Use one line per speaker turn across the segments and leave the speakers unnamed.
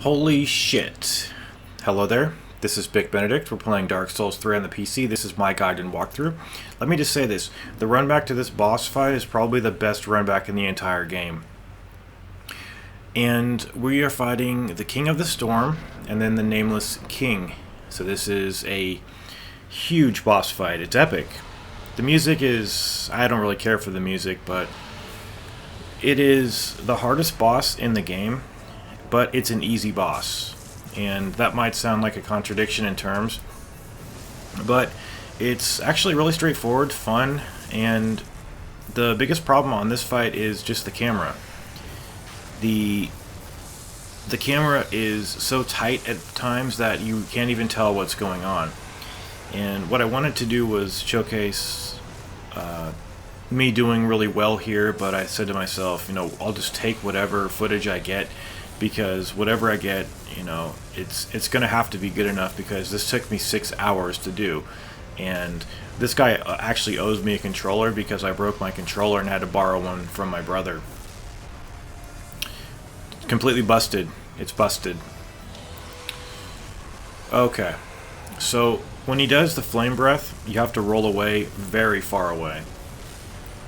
Holy shit. Hello there. This is Big Benedict. We're playing Dark Souls 3 on the PC. This is my guide and walkthrough. Let me just say this. The run back to this boss fight is probably the best run back in the entire game. And we are fighting the King of the Storm and then the Nameless King. So this is a huge boss fight. It's epic. The music is... I don't really care for the music, but it is the hardest boss in the game. But it's an easy boss, and that might sound like a contradiction in terms, but it's actually really straightforward, fun, and the biggest problem on this fight is just the camera. The camera is so tight at times that you can't even tell what's going on, and what I wanted to do was showcase me doing really well here, but I said to myself, I'll just take whatever footage I get, because whatever I get, it's going to have to be good enough, because this took me 6 hours to do. And this guy actually owes me a controller because I broke my controller and had to borrow one from my brother. Completely busted. It's busted. Okay. So when he does the flame breath, you have to roll away very far away.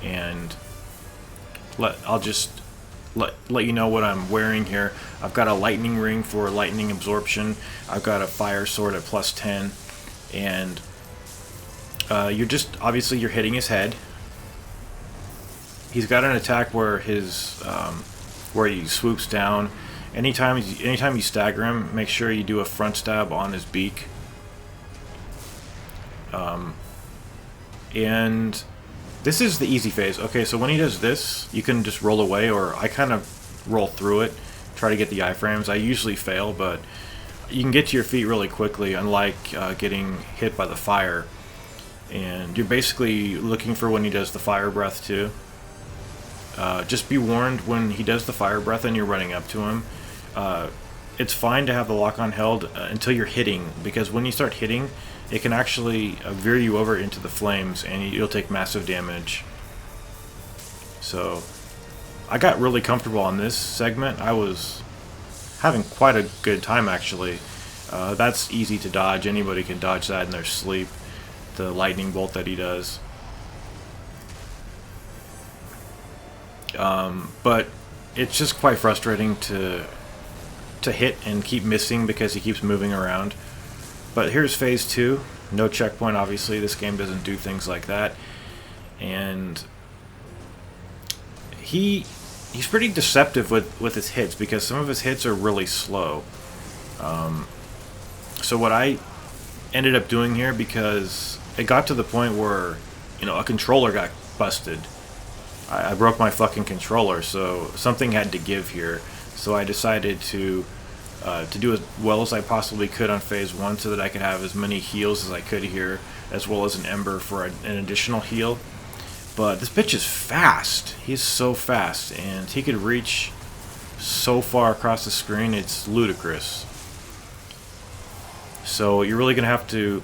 And I'll just let you know what I'm wearing here. I've got a lightning ring for lightning absorption. I've got a fire sword at plus 10, and obviously you're hitting his head. He's got an attack where where he swoops down. Anytime you stagger him, make sure you do a front stab on his beak. And this is the easy phase. Okay, so when he does this, you can just roll away, or I kind of roll through it, try to get the iframes. I usually fail, but you can get to your feet really quickly, unlike getting hit by the fire. And you're basically looking for when he does the fire breath too. Just be warned, when he does the fire breath and you're running up to him, it's fine to have the lock-on held until you're hitting, because when you start hitting, it can actually veer you over into the flames, and you'll take massive damage. So I got really comfortable on this segment. I was having quite a good time, actually. That's easy to dodge. Anybody can dodge that in their sleep, the lightning bolt that he does. But it's just quite frustrating to hit and keep missing because he keeps moving around. But here's phase 2. No checkpoint, obviously. This game doesn't do things like that. And he's pretty deceptive with his hits, because some of his hits are really slow. So what I ended up doing here, because it got to the point where, a controller got busted. I broke my fucking controller, so something had to give here. So I decided to do as well as I possibly could on phase 1, so that I could have as many heals as I could here, as well as an ember for an additional heal. But this bitch is fast. He's so fast, and he could reach so far across the screen, it's ludicrous. So you're really gonna have to,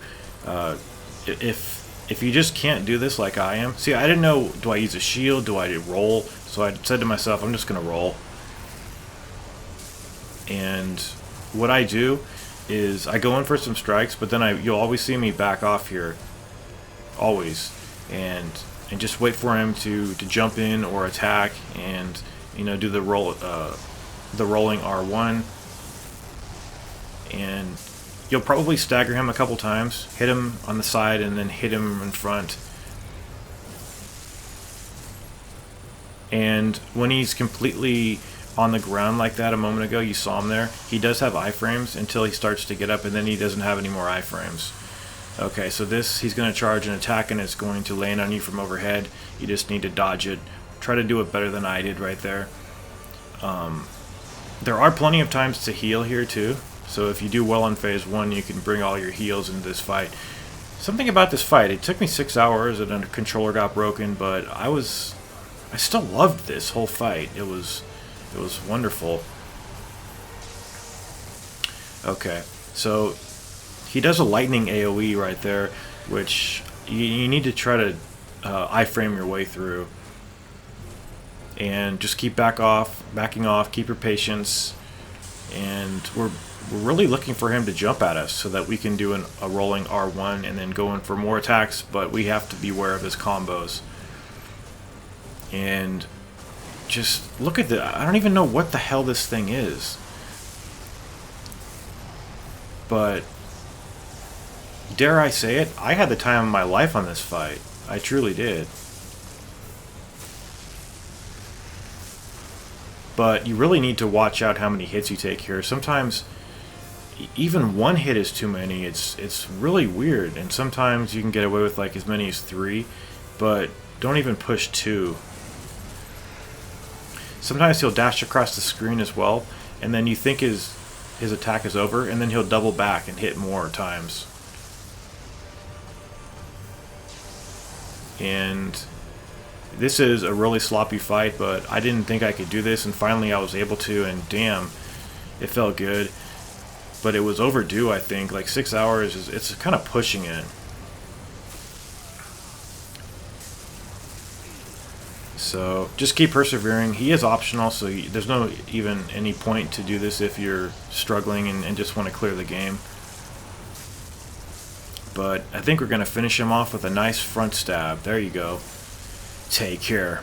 if you just can't do this like I am. See, I didn't know, do I use a shield, do I roll? So I said to myself, I'm just gonna roll. And what I do is I go in for some strikes, but then you'll always see me back off here, always, and just wait for him to jump in or attack, and do the rolling R1, and you'll probably stagger him a couple times, hit him on the side, and then hit him in front. And when he's completely on the ground like that a moment ago, you saw him there, he does have iframes until he starts to get up, and then he doesn't have any more iframes. Okay, so he's going to charge an attack, and it's going to land on you from overhead. You just need to dodge it. Try to do it better than I did right there. There are plenty of times to heal here too, so if you do well on phase 1, you can bring all your heals into this fight. Something about this fight, it took me 6 hours and a controller got broken, but I still loved this whole fight. It was wonderful. Okay, so he does a lightning AoE right there, which you need to try to iframe your way through. And just keep backing off, keep your patience, and we're really looking for him to jump at us so that we can do a rolling R1 and then go in for more attacks, but we have to be aware of his combos. And just look at I don't even know what the hell this thing is. But dare I say it, I had the time of my life on this fight. I truly did. But you really need to watch out how many hits you take here. Sometimes even one hit is too many. It's really weird, and sometimes you can get away with like as many as 3, but don't even push 2. Sometimes he'll dash across the screen as well, and then you think his attack is over, and then he'll double back and hit more times. And this is a really sloppy fight, but I didn't think I could do this, and finally I was able to, and damn, it felt good. But it was overdue, I think. Like 6 hours, it's kind of pushing it. So just keep persevering. He is optional, so there's no even any point to do this if you're struggling and just want to clear the game. But I think we're going to finish him off with a nice front stab. There you go. Take care.